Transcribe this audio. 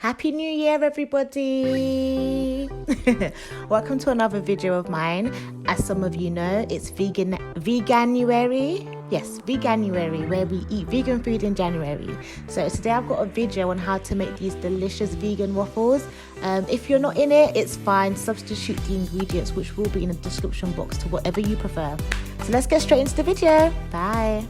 Happy New Year, everybody! Welcome to another video of mine. As some of you know, it's Veganuary. Yes, Veganuary, where we eat vegan food in January. So today I've got a video on how to make these delicious vegan waffles. If you're not in it, it's fine. Substitute the ingredients, which will be in the description box, to whatever you prefer. So let's get straight into the video. Bye!